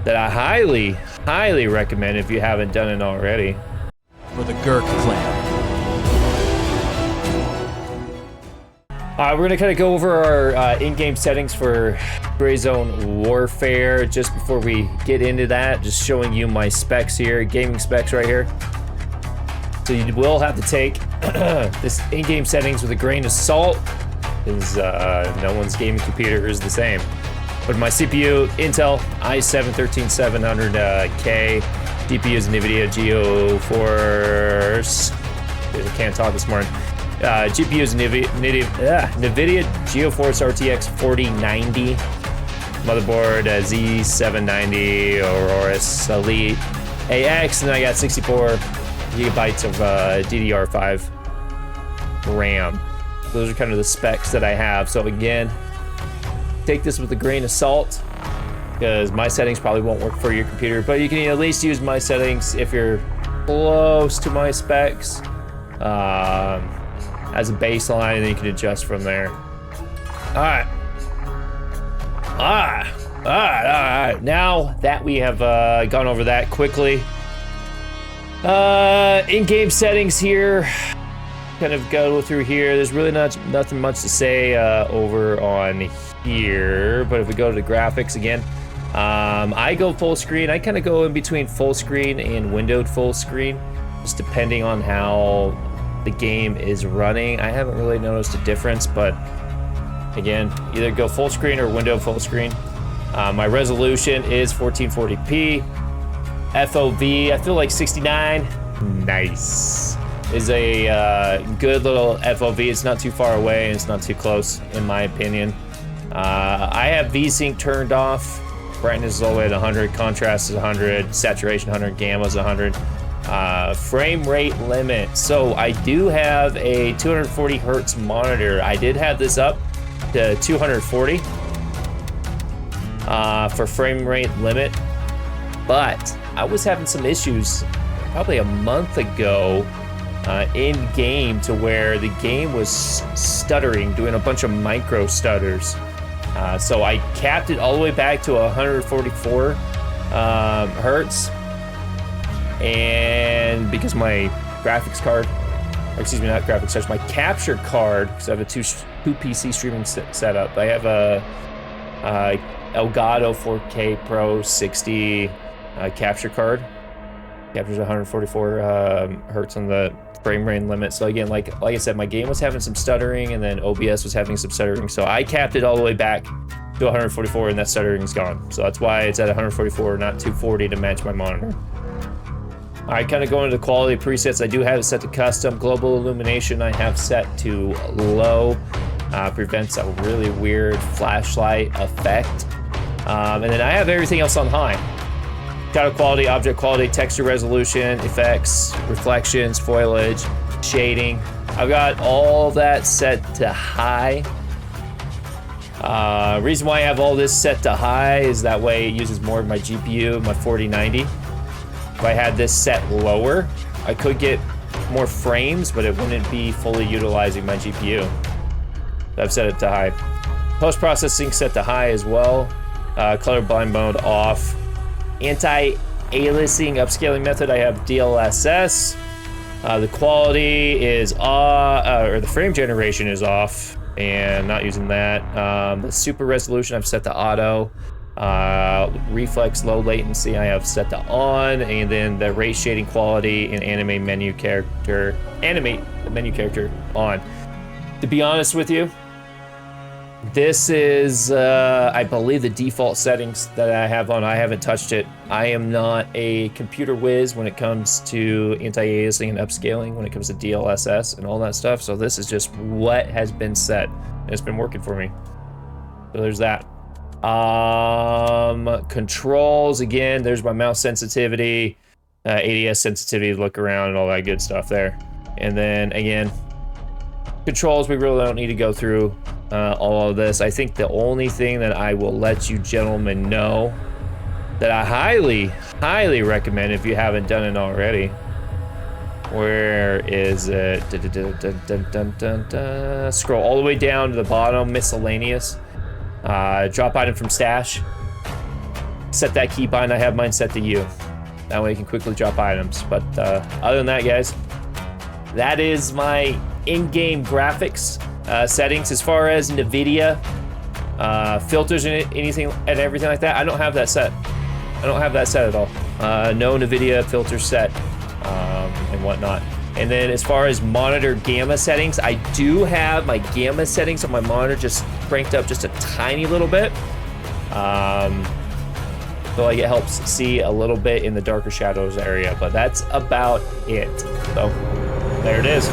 that I highly recommend if you haven't done it already. For the Gerk Clan. We're going to kind of go over our in-game settings for Gray Zone Warfare. Just before we get into that, just showing you my specs here, gaming specs right here. So you will have to take this in-game settings with a grain of salt, because no one's gaming computer is the same. But my CPU, Intel i7-13700K, GPU is NVIDIA GeForce. I can't talk this morning. GPU is NVIDIA GeForce RTX 4090. Motherboard Z790 Aorus Elite AX, and then I got 64 gigabytes of DDR5 RAM. Those are kind of the specs that I have. So again, take this with a grain of salt, because my settings probably won't work for your computer, but you can at least use my settings if you're close to my specs as a baseline, and then you can adjust from there. All right. Now that we have gone over that quickly, in-game settings here, kind of go through here. There's really nothing much to say over on here, but if we go to the graphics again, I go full screen. I kind of go in between full screen and windowed full screen, just depending on how the game is running. I haven't really noticed a difference, but again, either go full screen or window full screen. My resolution is 1440p. FOV, I feel like 69. Nice. Is a good little FOV. It's not too far away and it's not too close, in my opinion. I have VSync turned off. Brightness is all the way to 100. Contrast is 100. Saturation 100. Gamma is 100. Frame rate limit. So I do have a 240 hertz monitor. I did have this up to 240 for frame rate limit, but I was having some issues probably a month ago in game, to where the game was stuttering, doing a bunch of micro stutters. So I capped it all the way back to 144 hertz. And because my graphics card, or excuse me, not graphics cards, my capture card, because I have a two PC streaming setup. I have a Elgato 4K Pro 60 capture card. Captures 144 hertz on the frame rate limit. So again, like I said, my game was having some stuttering, and then OBS was having some stuttering. So I capped it all the way back to 144, and that stuttering's gone. So that's why it's at 144, not 240, to match my monitor. All right, kind of going to the quality presets. I do have it set to custom. Global illumination I have set to low. Prevents a really weird flashlight effect. And then I have everything else on high. Shadow quality, object quality, texture resolution, effects, reflections, foliage, shading. I've got all that set to high. Reason why I have all this set to high is that way it uses more of my GPU, my 4090. If I had this set lower, I could get more frames, but it wouldn't be fully utilizing my GPU. I've set it to high. Post-processing set to high as well. Color blind mode off. Anti-aliasing upscaling method, I have DLSS. The quality is or the frame generation is off, and not using that. The super resolution I've set to auto. Reflex low latency I have set to on, and then the ray shading quality and animate menu character on. To be honest with you, this is I believe the default settings that I have on. I haven't touched it. I am not a computer whiz when it comes to anti-aliasing and upscaling, when it comes to DLSS and all that stuff. So this is just what has been set, and it's been working for me. So there's that. Controls, again, there's my mouse sensitivity, ADS sensitivity, look around, and all that good stuff there. And then again, controls, we really don't need to go through all of this. I think the only thing that I will let you gentlemen know that I highly recommend, if you haven't done it already, where is it? Scroll all the way down to the bottom, miscellaneous. Drop item from stash. set that keybind. I have mine set to U. That way you can quickly drop items. But other than that, guys, that is my in-game graphics settings. As far as NVIDIA filters and anything and everything like that, I don't have that set. I don't have that set at all. No NVIDIA filter set and whatnot. And then as far as monitor gamma settings, I do have my gamma settings on my monitor just cranked up just a tiny little bit. So like it helps see a little bit in the darker shadows area, but that's about it. So there it is.